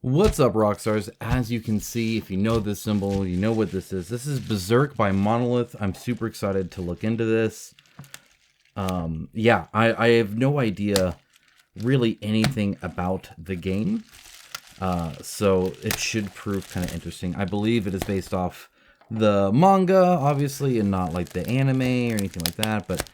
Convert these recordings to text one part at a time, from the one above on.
What's up, Rockstars? As you can see, if you know this symbol, you know what this is. This is Berserk by Monolith. I'm super excited to look into this. Yeah, I have no idea really anything about the game. So it should prove kind of interesting. I believe it is based off the manga, obviously, and not like the anime or anything like that. But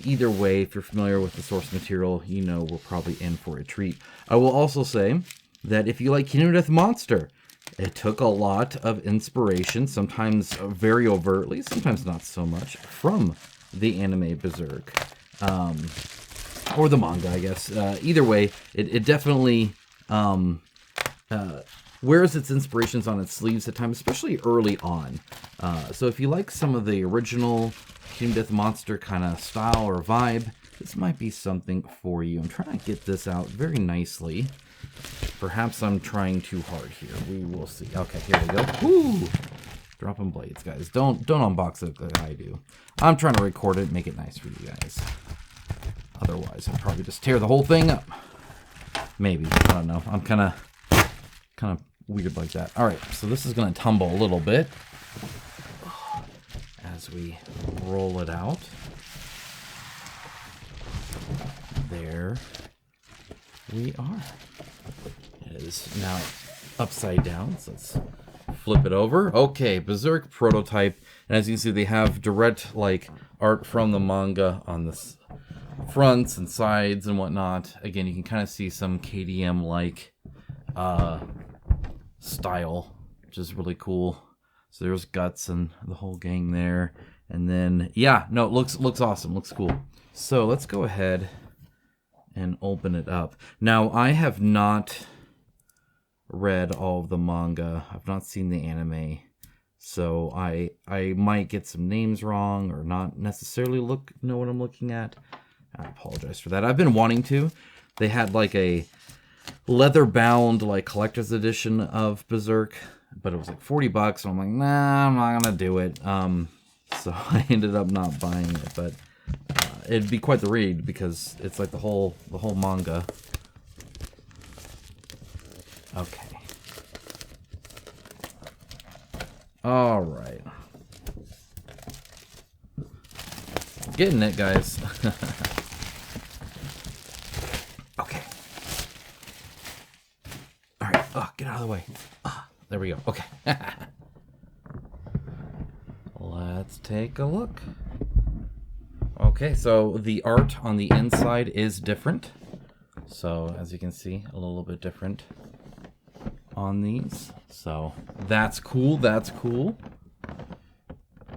either way, if you're familiar with the source material, you know we're probably in for a treat. I will also say that if you like Kingdom Death Monster, it took a lot of inspiration, sometimes very overtly, sometimes not so much, from the anime Berserk. Or the manga, I guess. Either way, it definitely wears its inspirations on its sleeves at times, especially early on. So if you like some of the original Kingdom Death Monster kind of style or vibe, this might be something for you. I'm trying to get this out very nicely. Perhaps I'm trying too hard here. We will see. Okay, here we go. Woo! Dropping blades, guys. Don't unbox it like I do. I'm trying to record it, make it nice for you guys. Otherwise, I'll probably just tear the whole thing up. Maybe. I don't know. I'm kind of weird like that. All right, so this is going to tumble a little bit as we roll it out. There we are. It is now upside down, so let's flip it over. Okay, Berserk prototype. And as you can see, they have direct like art from the manga on the fronts and sides and whatnot. Again, you can kind of see some KDM like style, which is really cool. So there's Guts and the whole gang there. And then yeah, no, it looks awesome, looks cool. So let's go ahead and open it up. Now, I have not read all of the manga. I've not seen the anime. So I might get some names wrong or not necessarily know what I'm looking at. I apologize for that. I've been wanting to. They had like a leather-bound like collector's edition of Berserk, but it was like $40, and I'm like, nah, I'm not gonna do it. So I ended up not buying it, but it'd be quite the read because it's like the whole manga. Okay. All right. Getting it, guys. Okay. All right. Oh, get out of the way. There we go. Okay. Let's take a look. Okay, so the art on the inside is different. So as you can see, a little bit different on these. So that's cool. That's cool.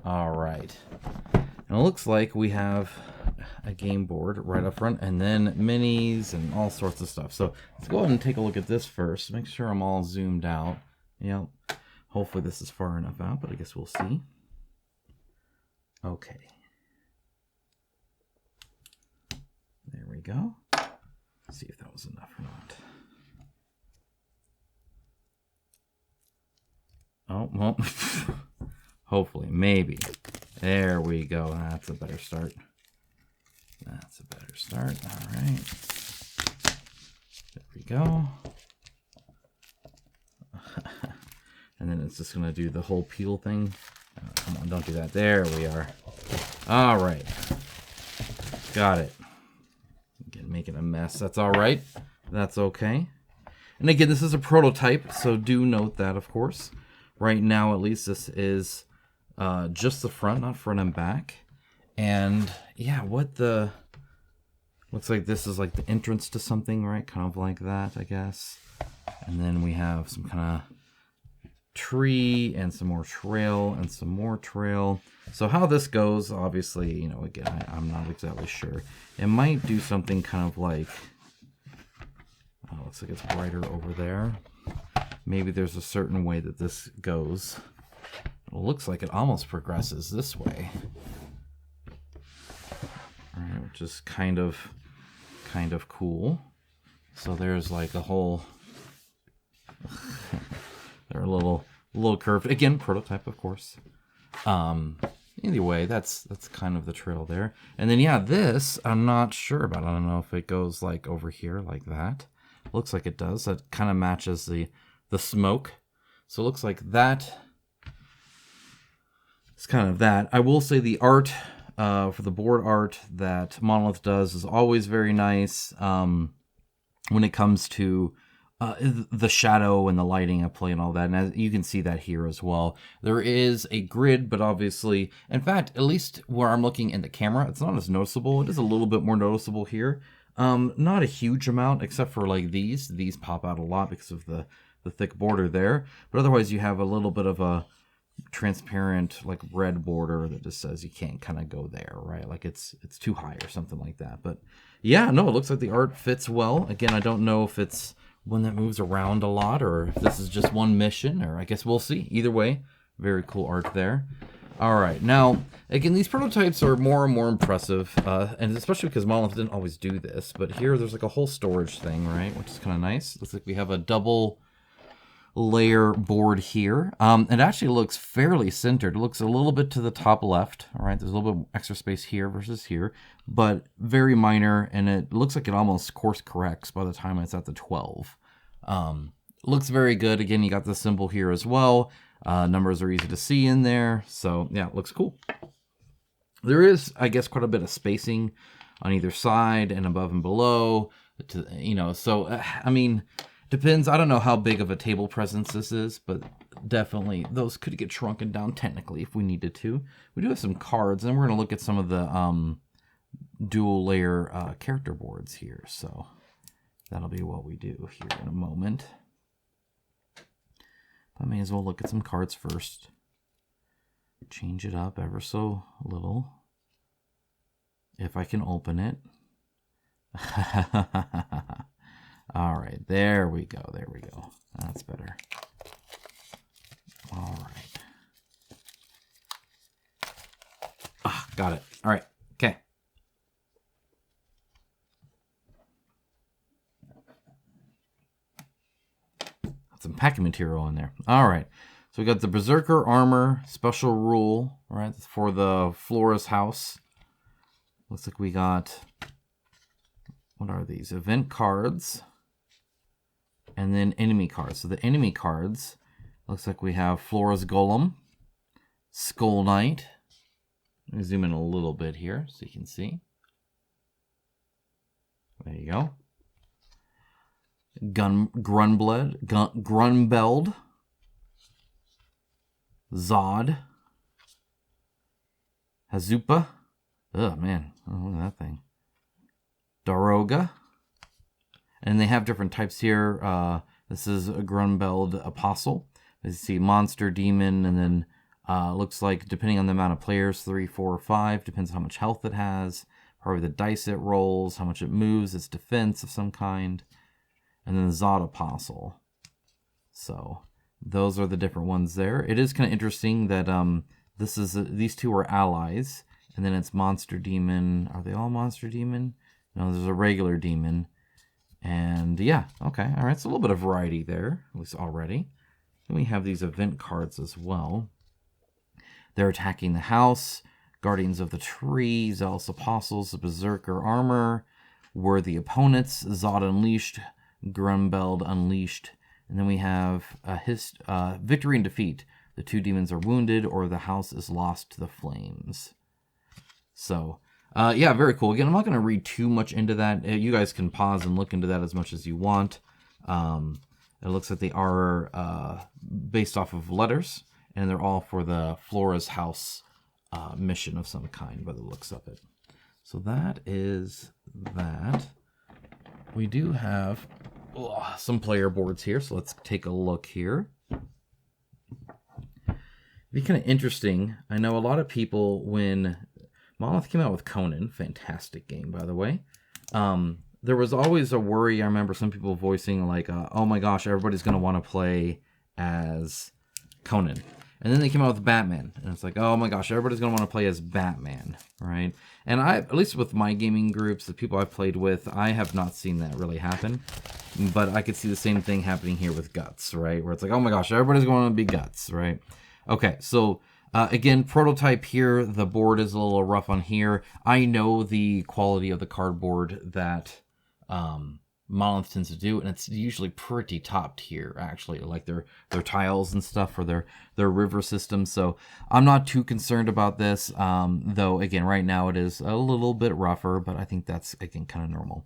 All right. And it looks like we have a game board right up front and then minis and all sorts of stuff. So let's go ahead and take a look at this first. Make sure I'm all zoomed out. Yep. Hopefully this is far enough out, but I guess we'll see. Okay. There we go. Let's see if that was enough or not. Oh, well, hopefully, maybe. There we go. That's a better start. That's a better start. All right. There we go. And then it's just going to do the whole peel thing. Come on, don't do that. There we are. All right. Got it. Again, making a mess. That's all right. That's okay. And again, this is a prototype, so do note that, of course. Right now, at least, this is just the front, not front and back. And yeah, looks like this is like the entrance to something, right? Kind of like that, I guess. And then we have some kind of tree and some more trail and some more trail. So how this goes, obviously, you know, again, I'm not exactly sure. It might do something kind of like, oh, looks like it's brighter over there. Maybe there's a certain way that this goes. It looks like it almost progresses this way. All right, which is kind of cool. So there's like a whole they're a little curved. Again, prototype, of course. Either way, that's kind of the trail there. And then yeah, this I'm not sure about. I don't know if it goes like over here like that. looks like it does. That kind of matches the smoke. So it looks like that. It's kind of that. I will say the art for the board art that Monolith does is always very nice. When it comes to the shadow and the lighting at play and all that. And as you can see that here as well. There is a grid, but obviously, in fact, at least where I'm looking in the camera, it's not as noticeable. It is a little bit more noticeable here. Not a huge amount, except for like these. These pop out a lot because of the thick border there. But otherwise, you have a little bit of a transparent like red border that just says you can't kind of go there, right? Like it's too high or something like that. But yeah, no, it looks like the art fits well. Again, I don't know if it's one that moves around a lot or if this is just one mission, or I guess we'll see. Either way, very cool art there. All right, now again, these prototypes are more and more impressive, and especially because Monolith didn't always do this. But here, there's like a whole storage thing, right, which is kind of nice. Looks like we have a double layer board here. It actually looks fairly centered. It looks a little bit to the top left. All right, there's a little bit extra space here versus here, but very minor, and it looks like it almost course corrects by the time it's at the 12. Looks very good. Again, you got the symbol here as well. Numbers are easy to see in there, so yeah, it looks cool. There is, I guess, quite a bit of spacing on either side and above and below, so I mean, depends. I don't know how big of a table presence this is, but definitely those could get shrunken down technically if we needed to. We do have some cards, and we're going to look at some of the dual layer character boards here. So that'll be what we do here in a moment. I may as well look at some cards first. Change it up ever so little. If I can open it. All right, there we go. There we go. That's better. All right. Ah, got it. All right. Okay. Got some packing material in there. All right. So we got the Berserker armor special rule, right, for the Flora's house. Looks like we got, what are these? Event cards. And then enemy cards. So the enemy cards, looks like we have Flora's Golem, Skull Knight. Let me zoom in a little bit here so you can see. There you go. Grunbeld, Zod, Hazupa. Oh man, look at that thing. Daroga. And they have different types here. This is a Grunbeld Apostle. As you see, Monster, Demon, and then looks like, depending on the amount of players, 3, 4, or 5, depends on how much health it has, probably the dice it rolls, how much it moves, its defense of some kind, and then the Zod Apostle. So those are the different ones there. It is kind of interesting that these two are allies, and then it's Monster, Demon. Are they all Monster, Demon? No, there's a regular Demon. And yeah, okay, all right, so a little bit of variety there, at least already. Then we have these event cards as well. They're attacking the house, Guardians of the Tree, Zealous Apostles, the Berserker armor, Worthy Opponents, Zod Unleashed, Grunbeld Unleashed, and then we have Victory and Defeat. The two demons are wounded, or the house is lost to the flames. So yeah, very cool. Again, I'm not going to read too much into that. You guys can pause and look into that as much as you want. It looks like they are based off of letters, and they're all for the Flora's house mission of some kind by the looks of it. So that is that. We do have some player boards here, so let's take a look here. It'd be kind of interesting. I know a lot of people, when Monolith came out with Conan, fantastic game, by the way. There was always a worry. I remember some people voicing like, oh my gosh, everybody's going to want to play as Conan. And then they came out with Batman, and it's like, oh my gosh, everybody's going to want to play as Batman, right? And at least with my gaming groups, the people I've played with, I have not seen that really happen. But I could see the same thing happening here with Guts, right? Where it's like, oh my gosh, everybody's going to be Guts, right? Okay, so again, prototype here. The board is a little rough on here. I know the quality of the cardboard that Monolith tends to do, and it's usually pretty top tier, actually, like their tiles and stuff for their river system. So I'm not too concerned about this, though, again, right now it is a little bit rougher, but I think that's, again, kind of normal.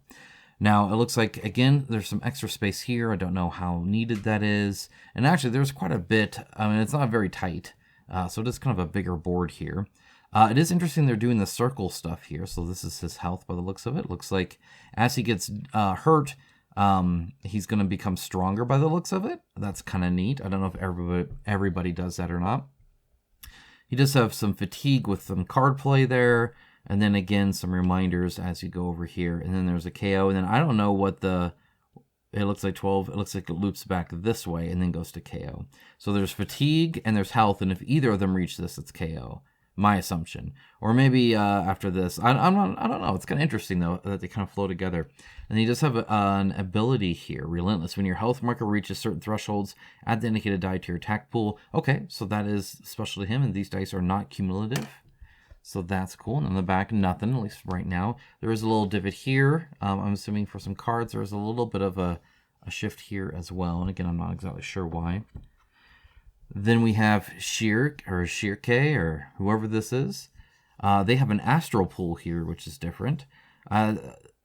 Now, it looks like, again, there's some extra space here. I don't know how needed that is. And actually, there's quite a bit. I mean, it's not very tight, so it is kind of a bigger board here. It is interesting they're doing the circle stuff here. So this is his health by the looks of it. Looks like as he gets hurt, he's going to become stronger by the looks of it. That's kind of neat. I don't know if everybody does that or not. He does have some fatigue with some card play there. And then again, some reminders as you go over here. And then there's a KO. And then I don't know what it looks like 12. It looks like it loops back this way and then goes to KO. So there's fatigue and there's health. And if either of them reach this, it's KO. My assumption. Or maybe after this. I don't know. It's kind of interesting, though, that they kind of flow together. And he does have an ability here, Relentless. When your health marker reaches certain thresholds, add the indicated die to your attack pool. Okay, so that is special to him, and these dice are not cumulative. So that's cool. And on the back, nothing, at least right now. There is a little divot here. I'm assuming for some cards, there's a little bit of a shift here as well. And again, I'm not exactly sure why. Then we have Shirk or Shirke or whoever this is. They have an astral pool here, which is different.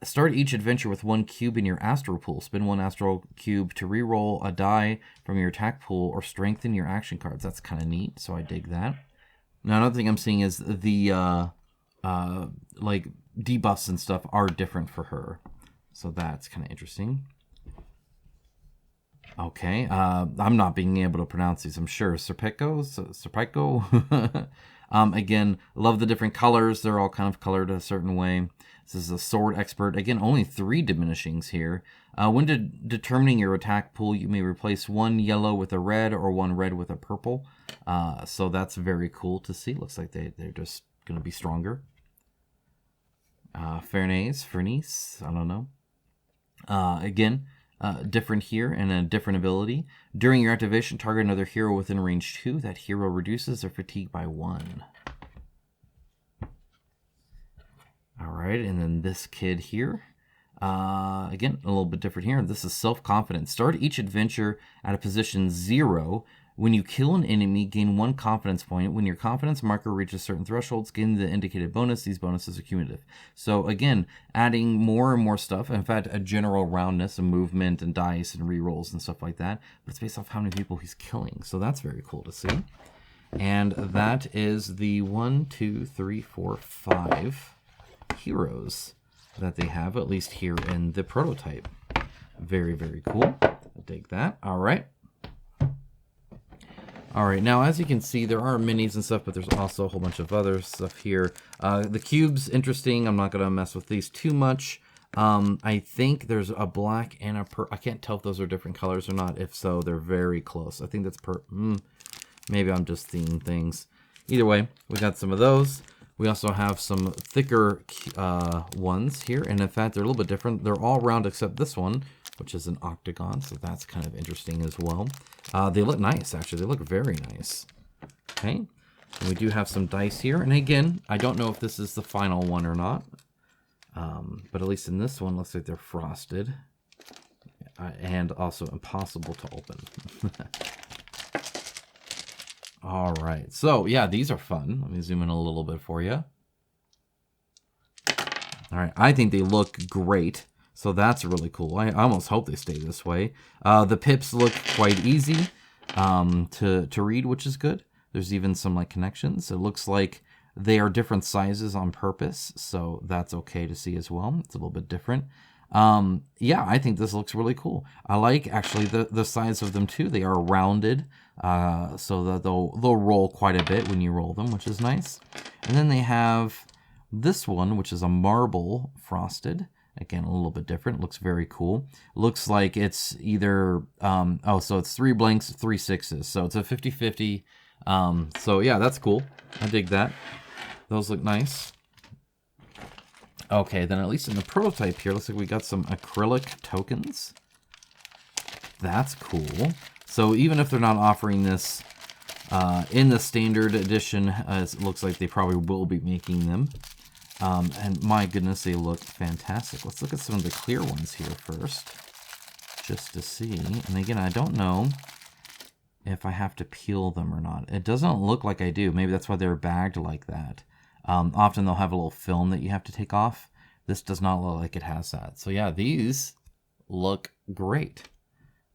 Start each adventure with 1 cube in your astral pool. Spin 1 astral cube to reroll a die from your attack pool or strengthen your action cards. That's kind of neat, so I dig that. Now, another thing I'm seeing is the like debuffs and stuff are different for her, so that's kind of interesting. Okay, I'm not being able to pronounce these, I'm sure. Serpico? Again, love the different colors. They're all kind of colored a certain way. This is a sword expert. Again, only 3 diminishings here. When determining your attack pool, you may replace 1 yellow with a red or 1 red with a purple. So that's very cool to see. Looks like they're just going to be stronger. Fernice, I don't know. Again, different here and a different ability. During your activation, target another hero within range 2. That hero reduces their fatigue by 1. Alright, and then this kid here. Again, a little bit different here. This is self-confidence. Start each adventure at a position 0. When you kill an enemy, gain 1 confidence point. When your confidence marker reaches certain thresholds, gain the indicated bonus. These bonuses are cumulative. So again, adding more and more stuff. In fact, a general roundness and movement and dice and rerolls and stuff like that. But it's based off how many people he's killing. So that's very cool to see. And that is the 1, 2, 3, 4, 5 heroes that they have, at least here in the prototype. Very, very cool. I dig that. All right. All right, now as you can see, there are minis and stuff, but there's also a whole bunch of other stuff here. The cubes, interesting. I'm not going to mess with these too much. I think there's a black and a I can't tell if those are different colors or not. If so, they're very close. I think that's maybe I'm just seeing things. Either way, we got some of those. We also have some thicker ones here, and in fact, they're a little bit different. They're all round except this one, which is an octagon, so that's kind of interesting as well. They look nice, actually. They look very nice. Okay, and we do have some dice here, and again, I don't know if this is the final one or not, but at least in this one, looks like they're frosted, and also impossible to open. All right, so yeah, these are fun. Let me zoom in a little bit for you. All right, I think they look great, so that's really cool. I almost hope they stay this way. The pips look quite easy to read, which is good. There's even some like connections. It looks like they are different sizes on purpose, so that's okay to see as well. It's a little bit different. Yeah, I think this looks really cool. I like actually the size of them too. They are rounded, so that they'll roll quite a bit when you roll them, which is nice. And then they have this one, which is a marble frosted. Again, a little bit different. Looks very cool. Looks like it's either so it's 3 blanks, 3 sixes. So it's a 50-50. So yeah, that's cool. I dig that. Those look nice. Okay, then at least in the prototype here, looks like we got some acrylic tokens. That's cool. So even if they're not offering this in the standard edition, it looks like they probably will be making them. And my goodness, they look fantastic. Let's look at some of the clear ones here first, just to see. And again, I don't know if I have to peel them or not. It doesn't look like I do. Maybe that's why they're bagged like that. Often they'll have a little film that you have to take off. This does not look like it has that. So yeah, these look great.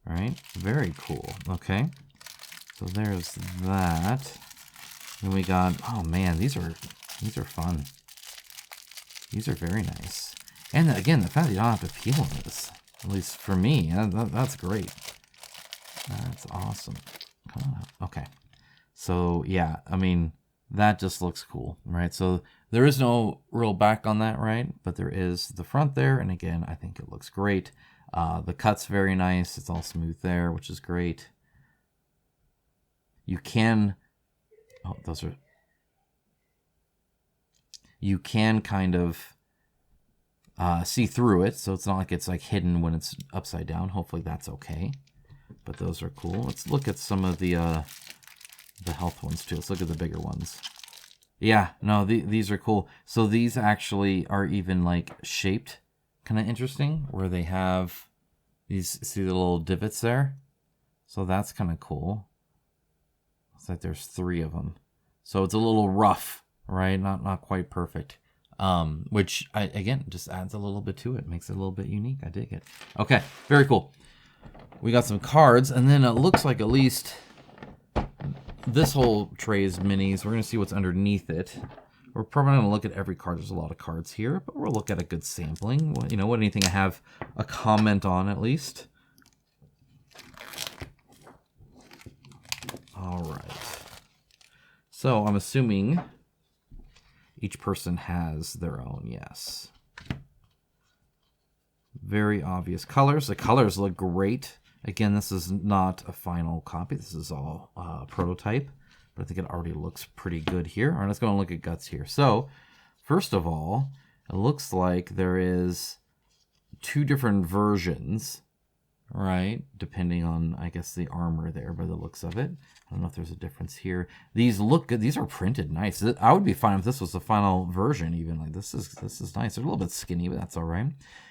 All right, very cool. Okay, so there's that. And we got, oh man, these are fun. These are very nice. And again, the fact that you don't have to peel this, at least for me, that's great. That's awesome. Okay. So yeah, I mean, that just looks cool, right? So there is no real back on that, right? But there is the front there. And again, I think it looks great. The cut's very nice. It's all smooth there, which is great. You can, oh, those are, you can kind of see through it. So it's not like it's like hidden when it's upside down. Hopefully that's okay. But those are cool. Let's look at some of the health ones too. Let's look at the bigger ones. Yeah, no, these are cool. So these actually are even like shaped, kind of interesting, where they have these, see the little divots there? So that's kind of cool. It's like there's 3 of them. So it's a little rough, right? Not quite perfect. Which, again, just adds a little bit to it. Makes it a little bit unique. I dig it. Okay, very cool. We got some cards, and then it looks like at least this whole tray is minis. We're going to see what's underneath it. We're probably not going to look at every card. There's a lot of cards here, but we'll look at a good sampling. You know, what anything I have a comment on at least. All right. So I'm assuming each person has their own, yes. Very obvious colors. The colors look great. Again, this is not a final copy. This is all prototype, but I think it already looks pretty good here. All right, let's go and look at guts here. So, first of all, it looks like there is 2 different versions, right? Depending on, I guess, the armor there by the looks of it. I don't know if there's a difference here. These look good. These are printed nice. I would be fine if this was the final version even. Like, this is nice. They're a little bit skinny, but that's all right.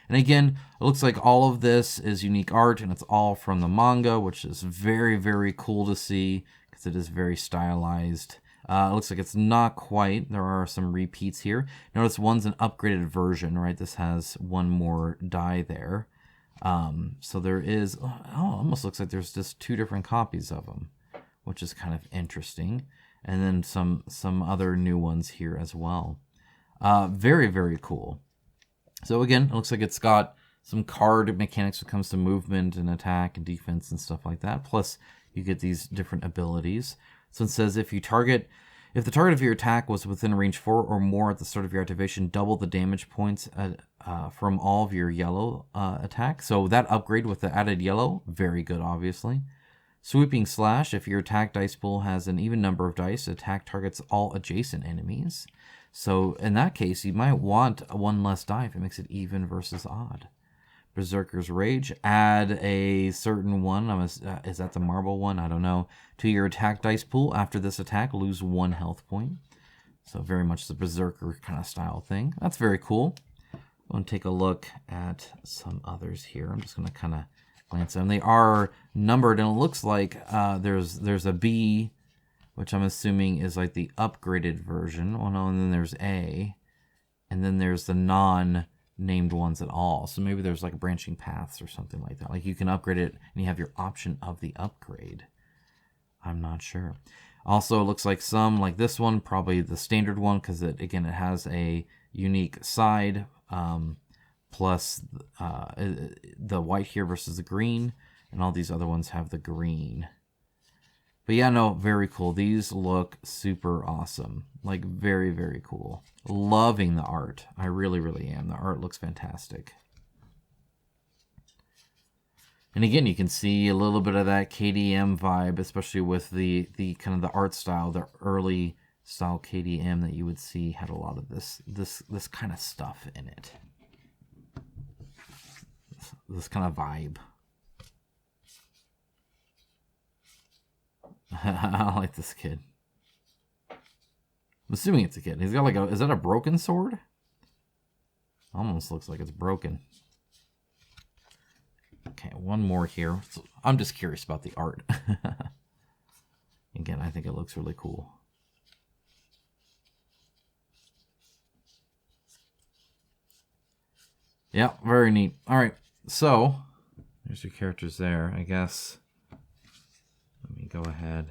And again, it looks like all of this is unique art, and it's all from the manga, which is very, very cool to see because it is very stylized. It looks like it's not quite. There are some repeats here. Notice one's an upgraded version, right? This has 1 more die there. So there is, almost looks like there's just 2 different copies of them, which is kind of interesting. And then some other new ones here as well. Very, very cool. So again, it looks like it's got some card mechanics when it comes to movement and attack and defense and stuff like that. Plus, you get these different abilities. So it says if the target of your attack was within range 4 or more at the start of your activation, double the damage points from all of your yellow attacks. So that upgrade with the added yellow, very good, obviously. Sweeping Slash, if your attack dice pool has an even number of dice, attack targets all adjacent enemies. So in that case, you might want 1 less die if it makes it even versus odd. Berserker's Rage, add a certain one, is that the marble one? I don't know. To your attack dice pool, after this attack, lose 1 health point. So very much the Berserker kind of style thing. That's very cool. I'm going to take a look at some others here. I'm just going to kind of glance at them. They are numbered, and it looks like there's a B, which I'm assuming is like the upgraded version. Oh no, and then there's A, and then there's the non-named ones at all. So maybe there's like branching paths or something like that. Like you can upgrade it, and you have your option of the upgrade. I'm not sure. Also, it looks like some, like this one, probably the standard one, because it has a unique side, plus the white here versus the green, and all these other ones have the green. But yeah, no, very cool. These look super awesome. Like, very, very cool. Loving the art. I really, really am. The art looks fantastic. And again, you can see a little bit of that KDM vibe, especially with the kind of the art style, the early style KDM that you would see had a lot of this kind of stuff in it. This kind of vibe. I like this kid. I'm assuming it's a kid. He's got like is that a broken sword? Almost looks like it's broken. Okay, one more here. So I'm just curious about the art. Again, I think it looks really cool. Yeah, very neat. All right, so there's your characters there, I guess. Let me go ahead.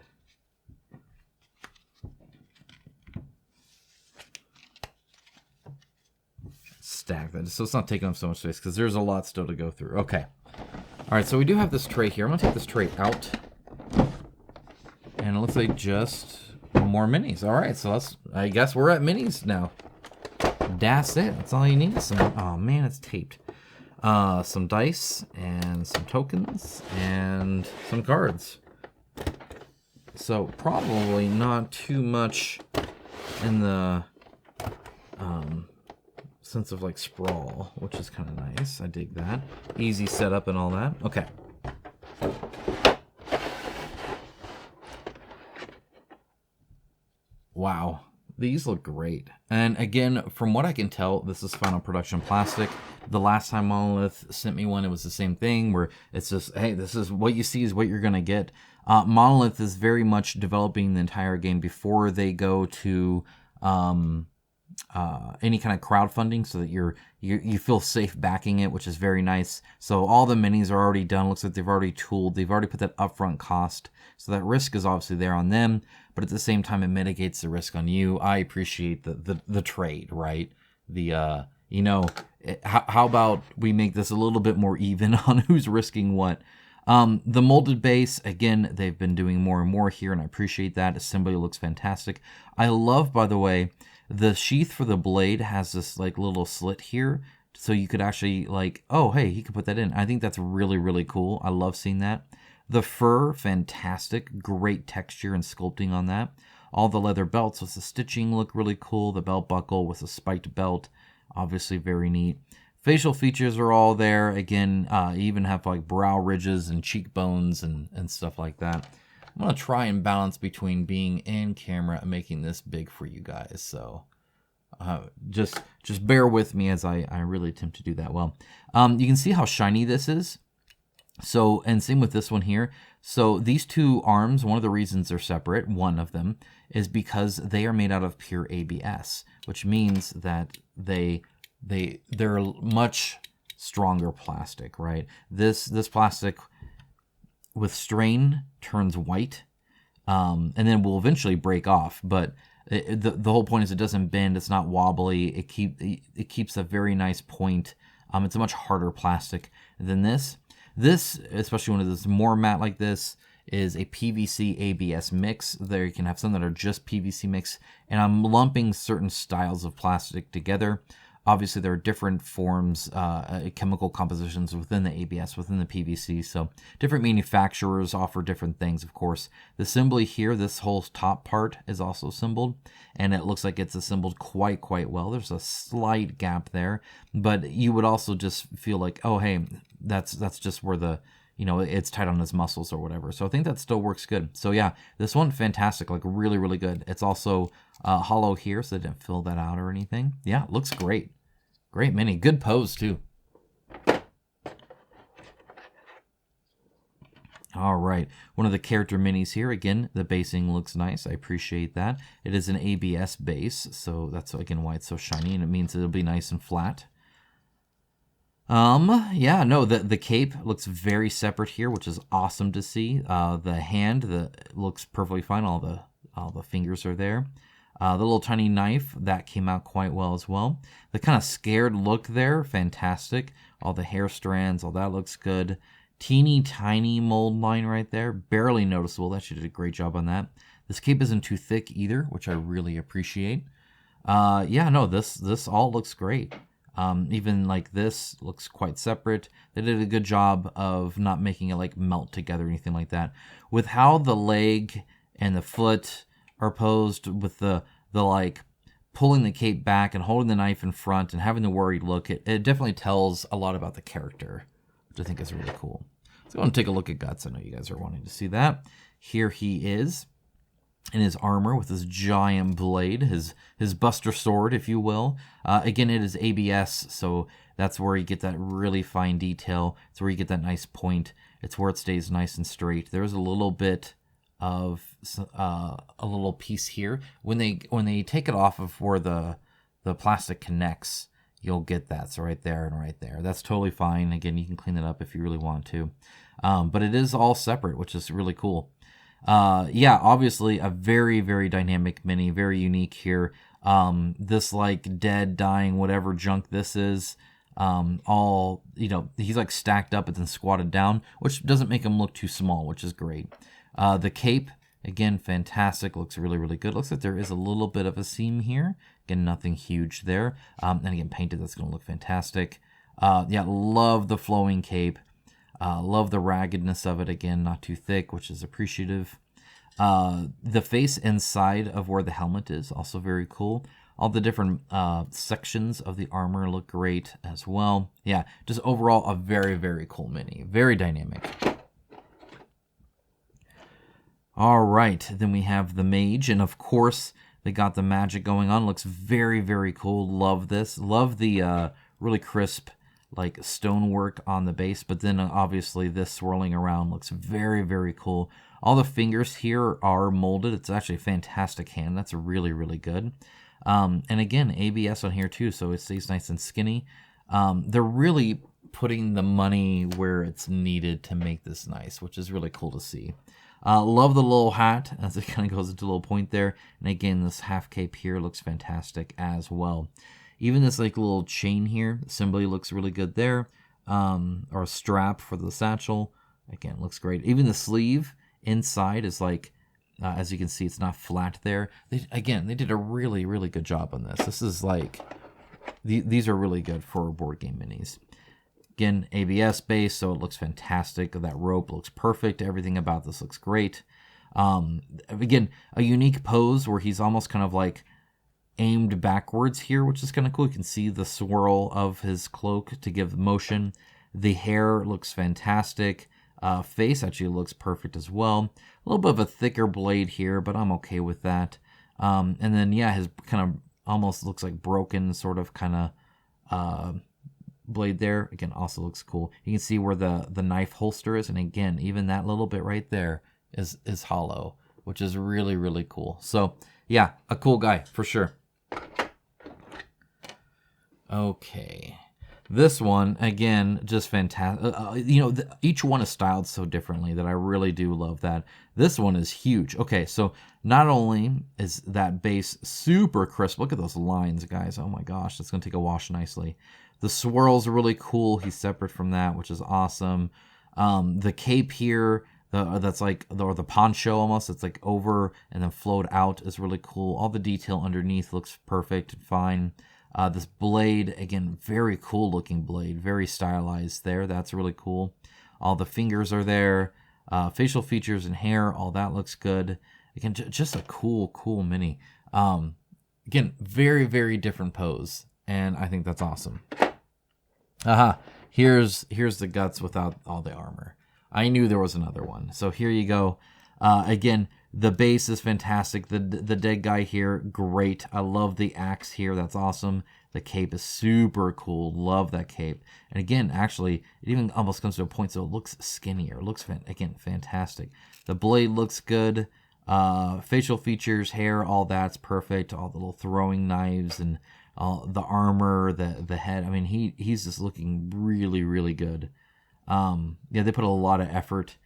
Stack that so it's not taking up so much space because there's a lot still to go through. Okay. All right, so we do have this tray here. I'm going to take this tray out. And it looks like just more minis. All right, so I guess we're at minis now. That's it. That's all you need. Oh, man, it's taped. Some dice and some tokens and some cards. So probably not too much in the sense of like sprawl, which is kind of nice. I dig that. Easy setup and all that. Okay. Wow. These look great. And again, from what I can tell, this is final production plastic. The last time Monolith sent me one, it was the same thing where it's just, hey, this is what you see is what you're going to get. Monolith is very much developing the entire game before they go to any kind of crowdfunding, so that you feel safe backing it, which is very nice. So all the minis are already done. Looks like they've already tooled. They've already put that upfront cost. So that risk is obviously there on them, but at the same time, it mitigates the risk on you. I appreciate the trade, right? The how about we make this a little bit more even on who's risking what? The molded base, again, they've been doing more and more here, and I appreciate that. Assembly looks fantastic. I love, by the way, the sheath for the blade has this like little slit here, so you could actually like, oh, hey, he could put that in. I think that's really, really cool. I love seeing that. The fur, fantastic. Great texture and sculpting on that. All the leather belts with the stitching look really cool. The belt buckle with a spiked belt, obviously very neat. Facial features are all there. Again, you even have like brow ridges and cheekbones and stuff like that. I'm going to try and balance between being in camera and making this big for you guys. So just bear with me as I really attempt to do that well. You can see how shiny this is. So, and same with this one here. So these two arms, one of the reasons they're separate, one of them, is because they are made out of pure ABS, which means that they're much stronger plastic, right? This plastic with strain turns white, and then will eventually break off. But the whole point is it doesn't bend. It's not wobbly. It keeps a very nice point. It's a much harder plastic than this. This, especially when it's more matte like this, is a PVC ABS mix. There you can have some that are just PVC mix, and I'm lumping certain styles of plastic together. Obviously, there are different forms, chemical compositions within the ABS, within the PVC. So different manufacturers offer different things, of course. The assembly here, this whole top part is also assembled, and it looks like it's assembled quite well. There's a slight gap there, but you would also just feel like, oh, hey, that's just where the, it's tight on his muscles or whatever. So I think that still works good. So yeah, this one, fantastic, like really, really good. It's also hollow here, so they didn't fill that out or anything. Yeah, it looks great. Great mini. Good pose, too. All right. One of the character minis here. Again, the basing looks nice. I appreciate that. It is an ABS base, so that's, again, why it's so shiny, and it means it'll be nice and flat. Yeah, no, the cape looks very separate here, which is awesome to see. The hand, looks perfectly fine. All the fingers are there. The little tiny knife, that came out quite well as well. The kind of scared look there, fantastic. All the hair strands, all that looks good. Teeny tiny mold line right there, barely noticeable. That she did a great job on that. This cape isn't too thick either, which I really appreciate. Yeah, no, this all looks great. Even like this looks quite separate. They did a good job of not making it like melt together or anything like that. With how the leg and the foot are posed, with the like pulling the cape back and holding the knife in front and having the worried look, it definitely tells a lot about the character, which I think is really cool. So I want to take a look at Guts. I know you guys are wanting to see that. Here he is. in his armor with his giant blade, his Buster Sword, if you will. Again, it is ABS, so that's where you get that really fine detail. It's where you get that nice point. It's where it stays nice and straight. There's a little bit of a little piece here. When they take it off of where the plastic connects, you'll get that. So right there and right there. That's totally fine. Again, you can clean it up if you really want to. But it is all separate, which is really cool. Yeah, obviously a very, very dynamic mini, very unique here. This like dead, dying, whatever junk this is, all, you know, he's like stacked up and then squatted down, which doesn't make him look too small, which is great. The cape, again, fantastic, looks really, really good. Looks like there is a little bit of a seam here. Again, nothing huge there. And again, painted, that's going to look fantastic. Yeah, love the flowing cape. Love the raggedness of it. Again, not too thick, which is appreciative. The face inside of where the helmet is, also very cool. All the different sections of the armor look great as well. Yeah, just overall a very, very cool mini. Very dynamic. All right, then we have the mage, and of course they got the magic going on. Looks very, very cool. Love this. Love the really crisp like stonework on the base, but then obviously this swirling around looks very, very cool. All the fingers here are molded. It's actually a fantastic hand. That's really, really good. And again, ABS on here too, so it stays nice and skinny. They're really putting the money where it's needed to make this nice, which is really cool to see. Love the little hat as it kind of goes into a little point there. And again, this half cape here looks fantastic as well. Even this like little chain here, assembly looks really good there. Or a strap for the satchel. Again, looks great. Even the sleeve inside is like, as you can see, it's not flat there. They did a really, really good job on this. This is like, these are really good for board game minis. Again, ABS base, so it looks fantastic. That rope looks perfect. Everything about this looks great. Again, a unique pose where he's almost kind of like aimed backwards here, which is kind of cool. You can see the swirl of his cloak to give motion. The hair looks fantastic. Face actually looks perfect as well. A little bit of a thicker blade here, but I'm okay with that. And then, yeah, his kind of almost looks like broken sort of kind of blade there. Again, also looks cool. You can see where the knife holster is. And again, even that little bit right there is hollow, which is really, really cool. So, yeah, a cool guy for sure. Okay, this one again, just fantastic. You know, each one is styled so differently that I really do love that. This one is huge. Okay, so not only is that base super crisp, look at those lines, guys. Oh my gosh, that's gonna take a wash nicely. The swirls are really cool. He's separate from that, which is awesome. The cape here, that's like the poncho almost. It's like over and then flowed out is really cool. All the detail underneath looks perfect and fine. This blade, again, very cool looking blade, very stylized there. That's really cool. All the fingers are there. Facial features and hair, all that looks good. Again, just a cool, cool mini. Again, very, very different pose, and I think that's awesome. Here's the guts without all the armor. I knew there was another one. So here you go. Again, the base is fantastic. The dead guy here, great. I love the axe here. That's awesome. The cape is super cool. Love that cape. And again, actually, it even almost comes to a point so it looks skinnier. It looks, again, fantastic. The blade looks good. Facial features, hair, all that's perfect. All the little throwing knives and all the armor, the head. I mean, he's just looking really, really good. Yeah, they put a lot of effort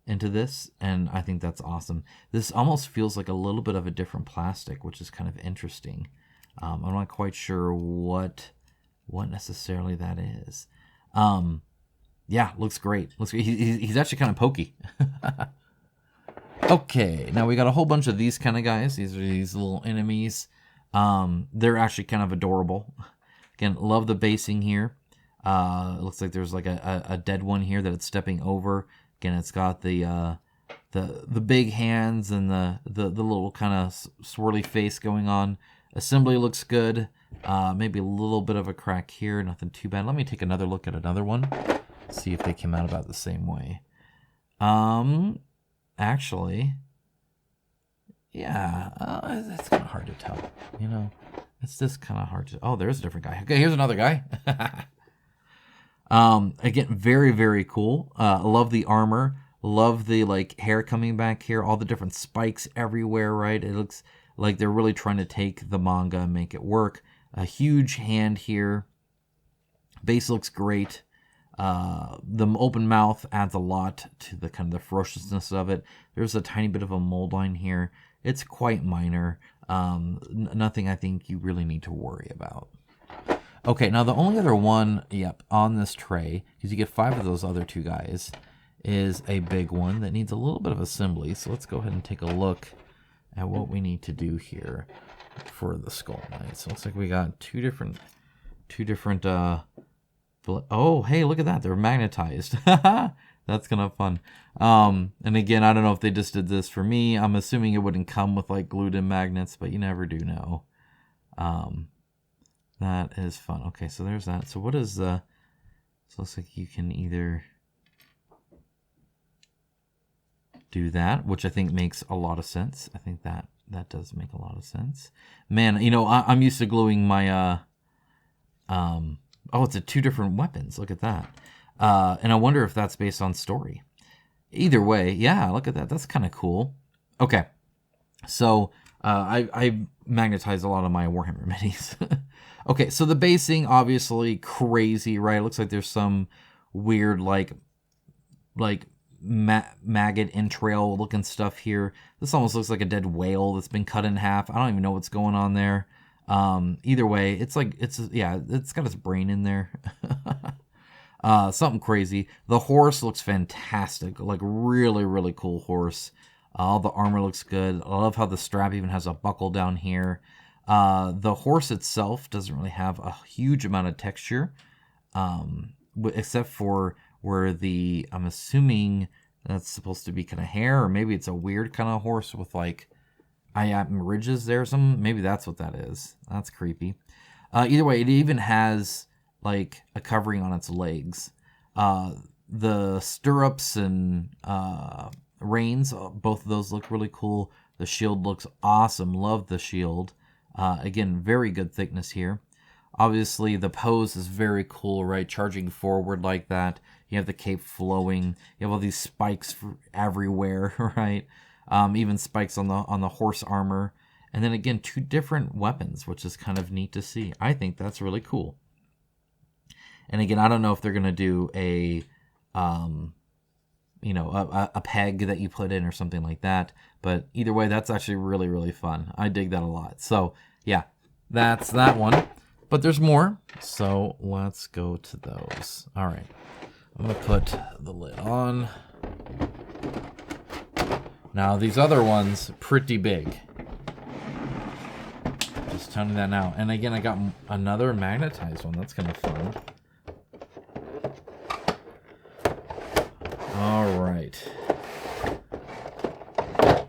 into this, and I think that's awesome. This almost feels like a little bit of a different plastic, which is kind of interesting. I'm not quite sure what necessarily that is. Yeah, looks great. Looks great. He's actually kind of pokey. Okay, now we got a whole bunch of these kind of guys. These are these little enemies. They're actually kind of adorable. Again, love the basing here. It looks like there's like a dead one here that it's stepping over. Again, it's got the big hands and the little kind of swirly face going on. Assembly looks good. Maybe a little bit of a crack here. Nothing too bad. Let me take another look at another one. See if they came out about the same way. Actually, Yeah, it's kind of hard to tell, you know. It's just kind of hard to... Oh, there's a different guy. Okay, here's another guy. Again, very, very cool. Love the armor. Love the, like, hair coming back here. All the different spikes everywhere, right? It looks like they're really trying to take the manga and make it work. A huge hand here. Base looks great. The open mouth adds a lot to the kind of the ferociousness of it. There's a tiny bit of a mold line here. It's quite minor. Nothing I think you really need to worry about. Okay, now the only other one, yep, on this tray, because you get 5 of those other 2 guys, is a big one that needs a little bit of assembly. So let's go ahead and take a look at what we need to do here for the Skull Knight. So it looks like we got two different oh, hey, look at that. They're magnetized. That's kind of fun. And again, I don't know if they just did this for me. I'm assuming it wouldn't come with like glued in magnets, but you never do know. That is fun. Okay, so there's that. So what is the... So it looks like you can either do that, which I think makes a lot of sense. I think that does make a lot of sense. Man, you know, I'm used to gluing my... Oh, it's 2 different weapons. Look at that. And I wonder if that's based on story. Either way, yeah, look at that. That's kind of cool. Okay. So I magnetize a lot of my Warhammer minis. Okay, so the basing, obviously crazy, right? It looks like there's some weird, like maggot entrail looking stuff here. This almost looks like a dead whale that's been cut in half. I don't even know what's going on there. Either way, it's got its brain in there. Something crazy. The horse looks fantastic. Like really, really cool horse. All the armor looks good. I love how the strap even has a buckle down here. The horse itself doesn't really have a huge amount of texture, except for where I'm assuming that's supposed to be kind of hair, or maybe it's a weird kind of horse with like ridges there or something. Maybe that's what that is. That's creepy. Either way, it even has like a covering on its legs. The stirrups and reins, both of those look really cool. The shield looks awesome. Love the shield. Again, very good thickness here. Obviously, the pose is very cool, right? Charging forward like that. You have the cape flowing. You have all these spikes everywhere, right? Even spikes on the horse armor. And then again, 2 different weapons, which is kind of neat to see. I think that's really cool. And again, I don't know if they're going to do a peg that you put in or something like that. But either way, that's actually really, really fun. I dig that a lot. So yeah, that's that one. But there's more. So let's go to those. All right. I'm going to put the lid on. Now, these other ones, pretty big. Just telling you that now. And again, I got another magnetized one. That's kind of fun. All right.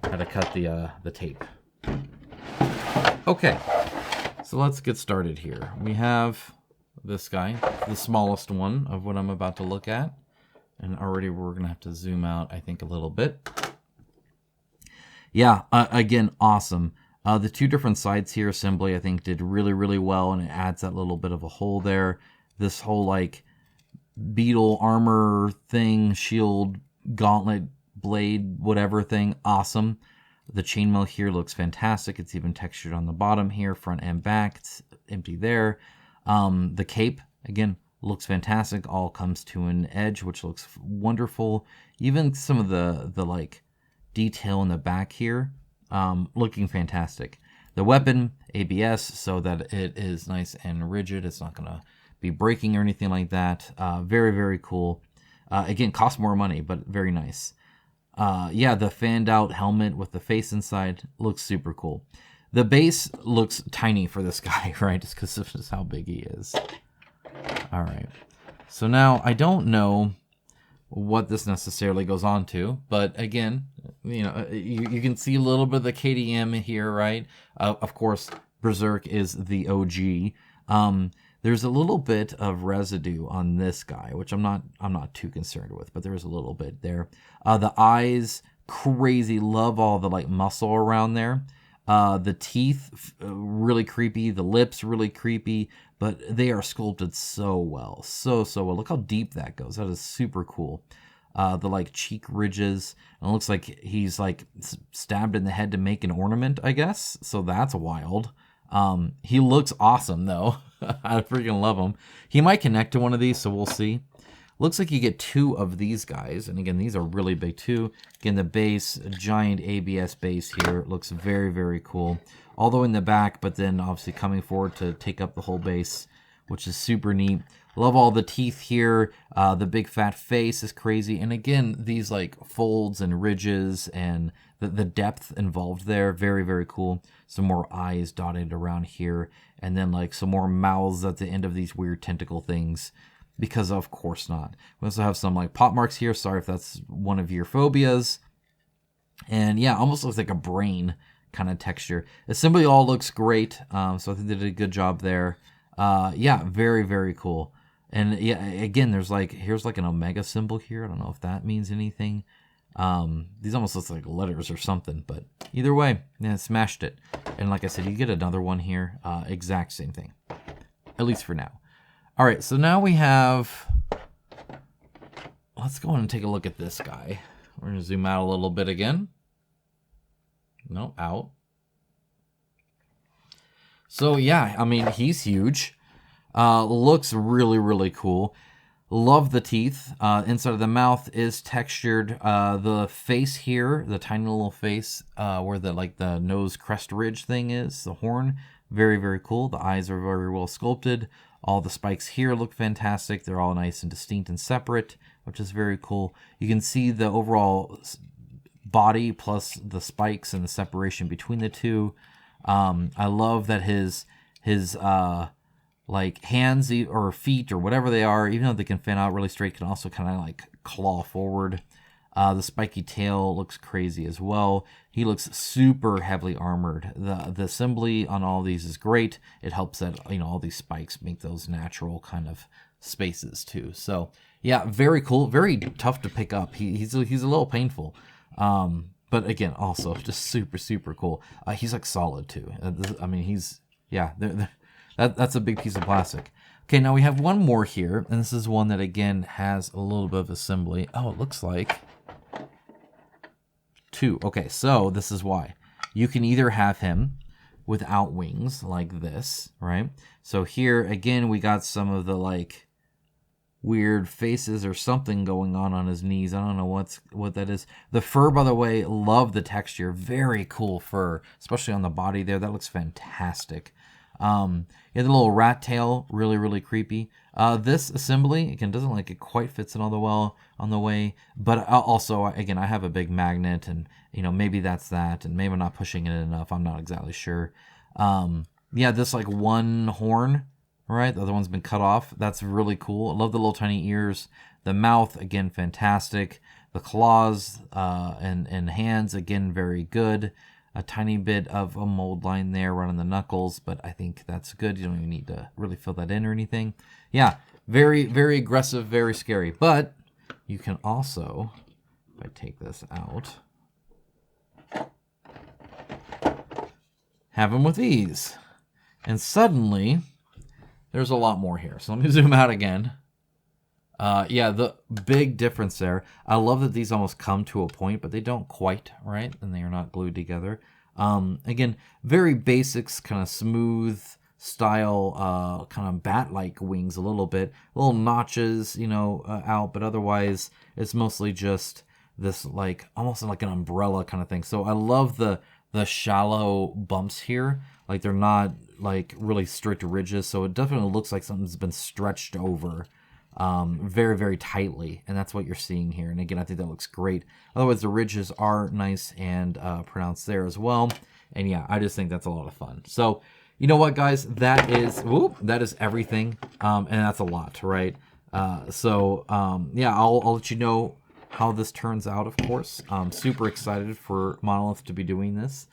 Had to cut the tape. Okay. So let's get started here. We have this guy, the smallest one of what I'm about to look at. And already we're going to have to zoom out, I think, a little bit. Yeah, again, awesome. The 2 different sides here, assembly, I think, did really, really well. And it adds that little bit of a hole there. This whole, like, beetle armor thing, shield, gauntlet, blade, whatever thing, awesome. The chainmail here looks fantastic. It's even textured on the bottom here, front and back. It's empty there. The cape, again, looks fantastic. All comes to an edge, which looks wonderful. Even some of the like detail in the back here, looking fantastic. The weapon, ABS, so that it is nice and rigid. It's not going to be breaking or anything like that. Very, very cool. Again, costs more money, but very nice. Yeah, the fanned out helmet with the face inside looks super cool. The base looks tiny for this guy, right? Just because of just how big he is. All right. So now I don't know what this necessarily goes on to, but again, you know, you can see a little bit of the KDM here, right? Of course, Berserk is the OG. There's a little bit of residue on this guy, which I'm not too concerned with, but there's a little bit there. The eyes crazy. Love all the like muscle around there. The teeth, really creepy. The lips, really creepy. But they are sculpted so well. So well. Look how deep that goes. That is super cool. The like cheek ridges. And it looks like he's like stabbed in the head to make an ornament, I guess. So that's wild. He looks awesome though. I freaking love him. He might connect to one of these, so we'll see. Looks like you get 2 of these guys. And again, these are really big too. Again, the base, a giant ABS base here. Looks very, very cool. All the way in the back, but then obviously coming forward to take up the whole base, which is super neat. Love all the teeth here. The big fat face is crazy. And again, these like folds and ridges and the depth involved there. Very, very cool. Some more eyes dotted around here. And then like some more mouths at the end of these weird tentacle things. Because of course not. We also have some like pop marks here. Sorry if that's one of your phobias. And yeah, almost looks like a brain kind of texture. Assembly all looks great. So I think they did a good job there. Yeah, very, very cool. And yeah, again, here's like an omega symbol here. I don't know if that means anything. These almost look like letters or something, but either way, yeah, smashed it. And like I said, you get another one here. Exact same thing, at least for now. All right, so now we have, let's go on and take a look at this guy. We're gonna zoom out a little bit again. No, out. So yeah, I mean, he's huge. Looks really, really cool. Love the teeth. Inside of the mouth is textured. The face here, the tiny little face, where the nose crest ridge thing is, the horn, very, very cool. The eyes are very well sculpted. All the spikes here look fantastic. They're all nice and distinct and separate, which is very cool. You can see the overall body plus the spikes and the separation between the two. I love that his like hands or feet or whatever they are, even though they can fan out really straight, can also kind of like claw forward. The spiky tail looks crazy as well. He looks super heavily armored. The assembly on all these is great. It helps that, you know, all these spikes make those natural kind of spaces too. So yeah, very cool. Very tough to pick up. He's a little painful. But again, also just super, super cool. He's like solid too. I mean, he's, yeah, that's a big piece of plastic. Okay, now we have one more here, and this is one that again has a little bit of assembly. Oh, it looks like 2. Okay, so this is why. You can either have him without wings like this, right? So here, again, we got some of the like weird faces or something going on his knees. I don't know what that is. The fur, by the way, love the texture. Very cool fur, especially on the body there. That looks fantastic. Yeah, the little rat tail, really, really creepy. This assembly, again, doesn't like it quite fits in all the well on the way, but also, again, I have a big magnet, and, you know, maybe that's that, and maybe I'm not pushing it enough. I'm not exactly sure. Yeah, this like one horn, right? The other one's been cut off. That's really cool. I love the little tiny ears. The mouth, again, fantastic. The claws, and hands, again, very good. A tiny bit of a mold line there running the knuckles, but I think that's good. You don't even need to really fill that in or anything. Yeah, very, very aggressive, very scary. But you can also, if I take this out, have them with these. And suddenly, there's a lot more here. So let me zoom out again. Yeah, the big difference there. I love that these almost come to a point, but they don't quite, right? And they are not glued together. Again, very basics, kind of smooth style, kind of bat-like wings a little bit. Little notches, you know, out, but otherwise it's mostly just this like, almost like an umbrella kind of thing. So I love the shallow bumps here. Like they're not like really strict ridges, so it definitely looks like something's been stretched over. Very, very tightly, and that's what you're seeing here. And again, I think that looks great. Otherwise, the ridges are nice and pronounced there as well. And yeah, I just think that's a lot of fun. So, you know what, guys? That is everything, and that's a lot, right? Yeah, I'll let you know how this turns out, of course. I'm super excited for Monolith to be doing this.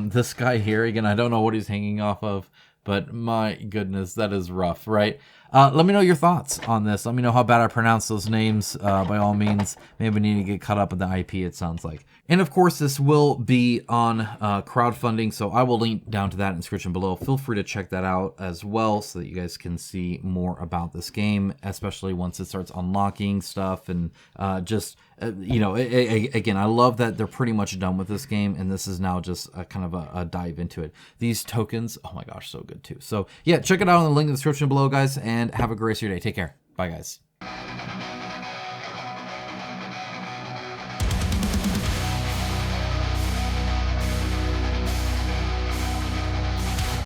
This guy here, again, I don't know what he's hanging off of, but my goodness, that is rough, right? Let me know your thoughts on this. Let me know how bad I pronounce those names. By all means, maybe we need to get caught up with the IP, it sounds like. And of course, this will be on crowdfunding, so I will link down to that in the description below. Feel free to check that out as well so that you guys can see more about this game, especially once it starts unlocking stuff and again, I love that they're pretty much done with this game, and this is now just a kind of a dive into it. These tokens, oh my gosh, so good too. So yeah, check it out in the link in the description below, guys, and have a great rest of your day. Take care. Bye, guys.